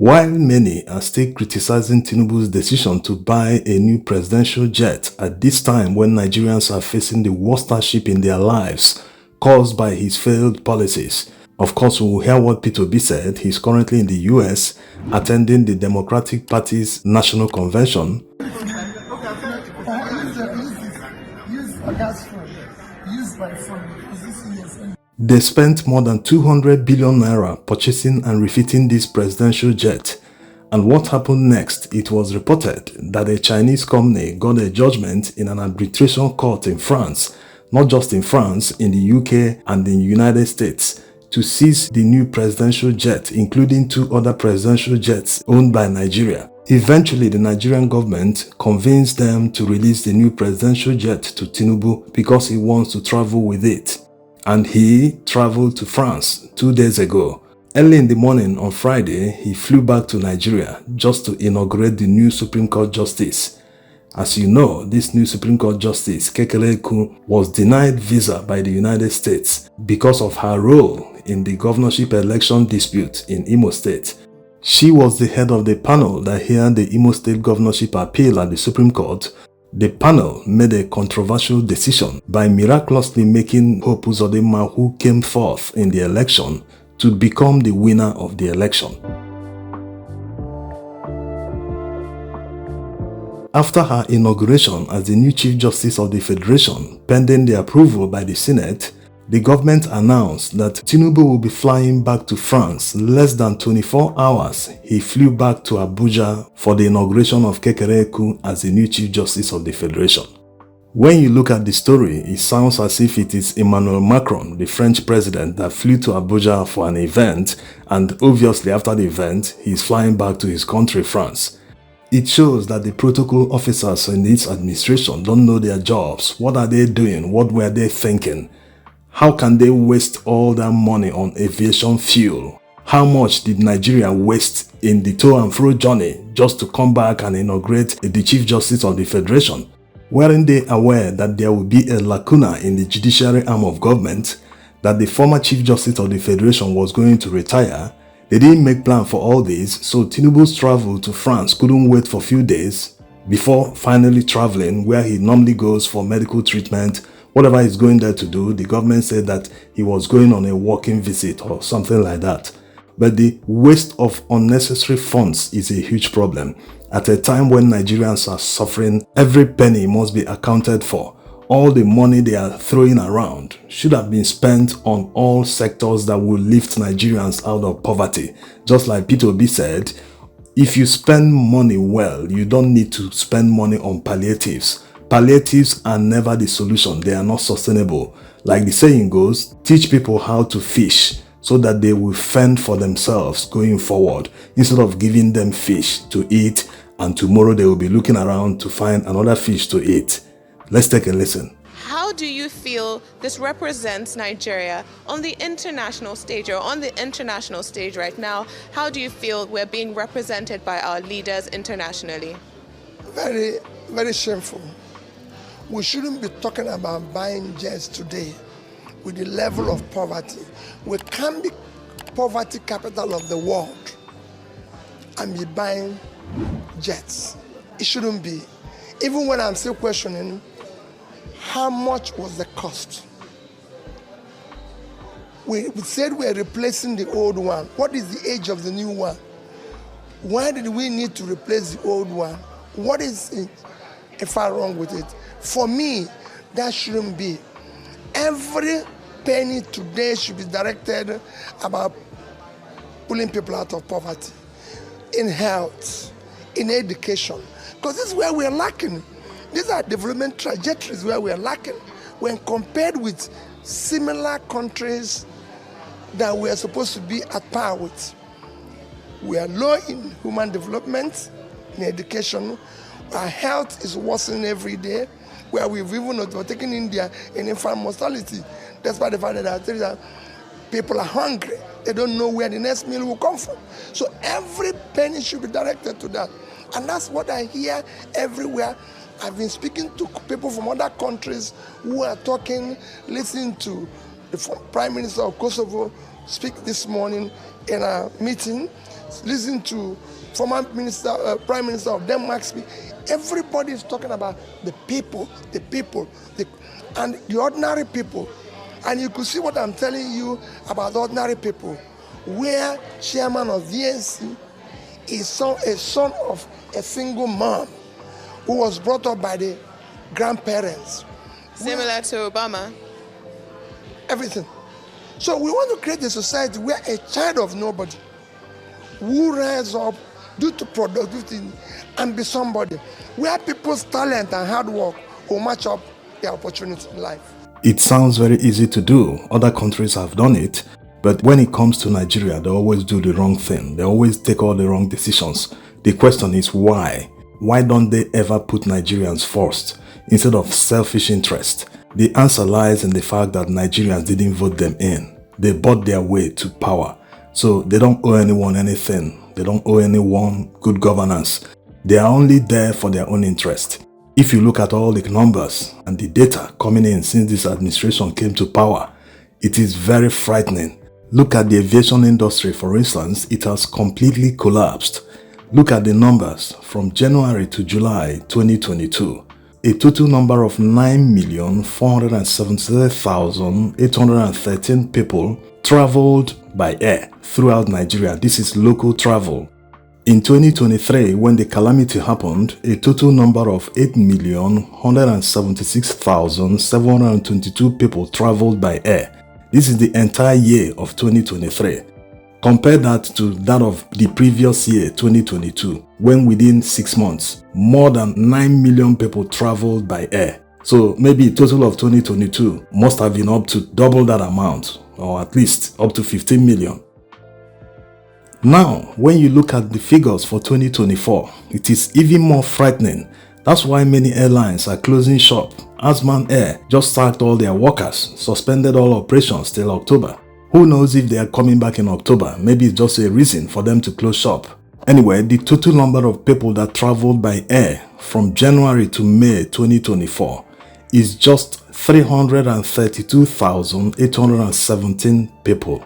While many are still criticizing Tinubu's decision to buy a new presidential jet at this time when Nigerians are facing the worst hardship in their lives caused by his failed policies. Of course, we will hear what P2B said. He's currently in the US attending the Democratic Party's National Convention. They spent more than 200 billion naira purchasing and refitting this presidential jet. And what happened next? It was reported that a Chinese company got a judgment in an arbitration court in France, not just in France, in the UK and in the United States, to seize the new presidential jet, including 2 other presidential jets owned by Nigeria. Eventually, the Nigerian government convinced them to release the new presidential jet to Tinubu because he wants to travel with it. And he traveled to France 2 days ago. Early in the morning on Friday, he flew back to Nigeria just to inaugurate the new Supreme Court Justice. As you know, this new Supreme Court Justice, Kekere-Ekun, was denied visa by the United States because of her role in the governorship election dispute in Imo State. She was the head of the panel that heard the Imo State governorship appeal at the Supreme Court. The panel made a controversial decision by miraculously making Hope Uzodinma, who came forth in the election, to become the winner of the election. After her inauguration as the new Chief Justice of the Federation, pending the approval by the Senate, the government announced that Tinubu will be flying back to France less than 24 hours. He flew back to Abuja for the inauguration of Kekere-Ekun as the new Chief Justice of the Federation. When you look at the story, it sounds as if it is Emmanuel Macron, the French president, that flew to Abuja for an event, and obviously after the event, he is flying back to his country, France. It shows that the protocol officers in this administration don't know their jobs. What are they doing? What were they thinking? How can they waste all that money on aviation fuel? How much did Nigeria waste in the to and fro journey just to come back and inaugurate the Chief Justice of the Federation? Weren't they aware that there will be a lacuna in the judiciary arm of government, that the former Chief Justice of the Federation was going to retire? They didn't make plan for all this, so Tinubu's travel to France couldn't wait for a few days before finally traveling where he normally goes for medical treatment. Whatever he's going there to do, the government said that he was going on a walking visit or something like that. But the waste of unnecessary funds is a huge problem. At a time when Nigerians are suffering, every penny must be accounted for. All the money they are throwing around should have been spent on all sectors that will lift Nigerians out of poverty. Just like P2B said, if you spend money well, you don't need to spend money on palliatives. Palliatives are never the solution. They are not sustainable. Like the saying goes, teach people how to fish so that they will fend for themselves going forward, instead of giving them fish to eat and tomorrow they will be looking around to find another fish to eat. Let's take a listen. How do you feel this represents Nigeria on the international stage, or on the international stage right now? How do you feel we're being represented by our leaders internationally? Very, very shameful. We shouldn't be talking about buying jets today with the level of poverty. We can't be poverty capital of the world and be buying jets. It shouldn't be. Even when I'm still questioning, how much was the cost? We said we're replacing the old one. What is the age of the new one? Why did we need to replace the old one? What is far wrong with it? For me, that shouldn't be. Every penny today should be directed about pulling people out of poverty, in health, in education, because this is where we're lacking. These are development trajectories where we're lacking when compared with similar countries that we're supposed to be at par with. We are low in human development, in education. Our health is worsening every day, where we've even overtaken India in infant mortality, despite the fact that people are hungry. They don't know where the next meal will come from. So every penny should be directed to that. And that's what I hear everywhere. I've been speaking to people from other countries who are talking, listening to the Prime Minister of Kosovo, speak this morning in a meeting, listen to former Prime Minister of Denmark speak. Everybody is talking about the people, and the ordinary people. And you could see what I'm telling you about ordinary people, where chairman of VNC is a son of a single mom who was brought up by the grandparents. Similar to Obama. Everything. So we want to create a society where a child of nobody will rise up due to productivity and be somebody, where people's talent and hard work will match up their opportunity in life. It sounds very easy to do. Other countries have done it. But when it comes to Nigeria, they always do the wrong thing. They always take all the wrong decisions. The question is why? Why don't they ever put Nigerians first instead of selfish interest? The answer lies in the fact that Nigerians didn't vote them in. They bought their way to power. So they don't owe anyone anything. They don't owe anyone good governance. They are only there for their own interest. If you look at all the numbers and the data coming in since this administration came to power, it is very frightening. Look at the aviation industry, for instance. It has completely collapsed. Look at the numbers from January to July 2022. A total number of 9,473,813 people traveled by air throughout Nigeria. This is local travel. In 2023, when the calamity happened, a total number of 8,176,722 people traveled by air. This is the entire year of 2023. Compare that to that of the previous year, 2022, when within 6 months, more than 9 million people traveled by air. So maybe a total of 2022 must have been up to double that amount, or at least up to 15 million. Now, when you look at the figures for 2024, it is even more frightening. That's why many airlines are closing shop. Asman Air just sacked all their workers, suspended all operations till October. Who knows if they are coming back in October? Maybe it's just a reason for them to close shop. Anyway, the total number of people that traveled by air from January to May 2024 is just 332,817 people.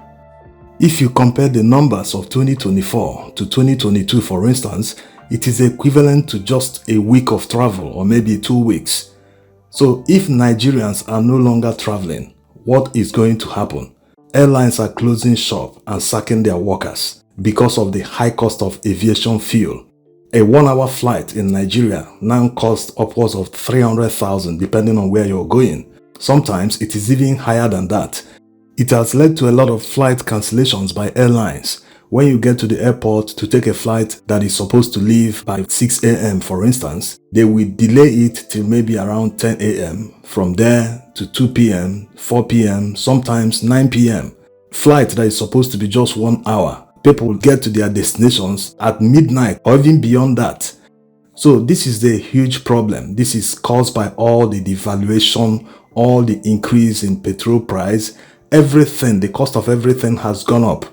If you compare the numbers of 2024 to 2022, for instance, it is equivalent to just a week of travel or maybe 2 weeks. So if Nigerians are no longer traveling, what is going to happen? Airlines are closing shop and sacking their workers because of the high cost of aviation fuel. A 1-hour flight in Nigeria now costs upwards of 300,000 depending on where you're going. Sometimes it is even higher than that. It has led to a lot of flight cancellations by airlines. When you get to the airport to take a flight that is supposed to leave by 6 a.m. for instance, they will delay it till maybe around 10 a.m. From there to 2 p.m., 4 p.m., sometimes 9 p.m. Flight that is supposed to be just 1 hour. People will get to their destinations at midnight or even beyond that. So this is the huge problem. This is caused by all the devaluation, all the increase in petrol price. Everything, the cost of everything has gone up.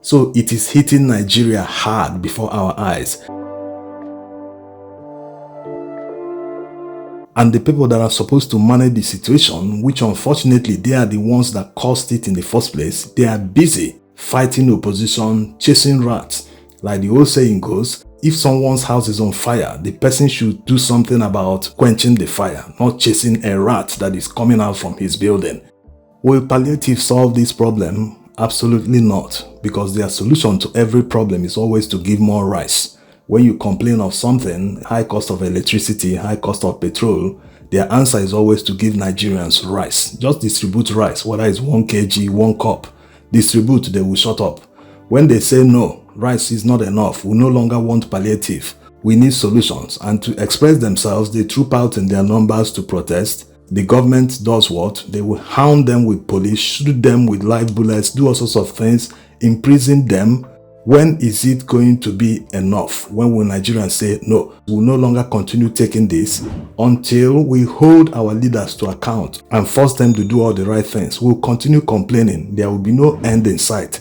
So it is hitting Nigeria hard before our eyes. And the people that are supposed to manage the situation, which unfortunately they are the ones that caused it in the first place, they are busy fighting opposition, chasing rats. Like the old saying goes, if someone's house is on fire, the person should do something about quenching the fire, not chasing a rat that is coming out from his building. Will palliative solve this problem? Absolutely not, because their solution to every problem is always to give more rice. When you complain of something, high cost of electricity, high cost of petrol, their answer is always to give Nigerians rice. Just distribute rice, whether it's 1 kg, 1 cup. Distribute, they will shut up. When they say no, rice is not enough, we no longer want palliative, we need solutions, and to express themselves, they troop out in their numbers to protest. The government does what? They will hound them with police, shoot them with live bullets, do all sorts of things, imprison them. When is it going to be enough? When will Nigerians say, no, we will no longer continue taking this until we hold our leaders to account and force them to do all the right things? We'll continue complaining. There will be no end in sight.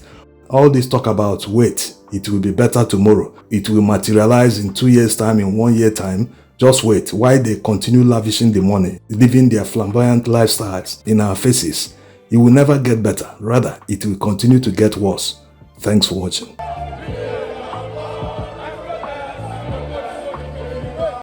All this talk about, wait, it will be better tomorrow. It will materialize in 2 years' time, in 1 year time. Just wait. Why they continue lavishing the money, living their flamboyant lifestyles in our faces? it will never get better. Rather, it will continue to get worse. Thanks for watching.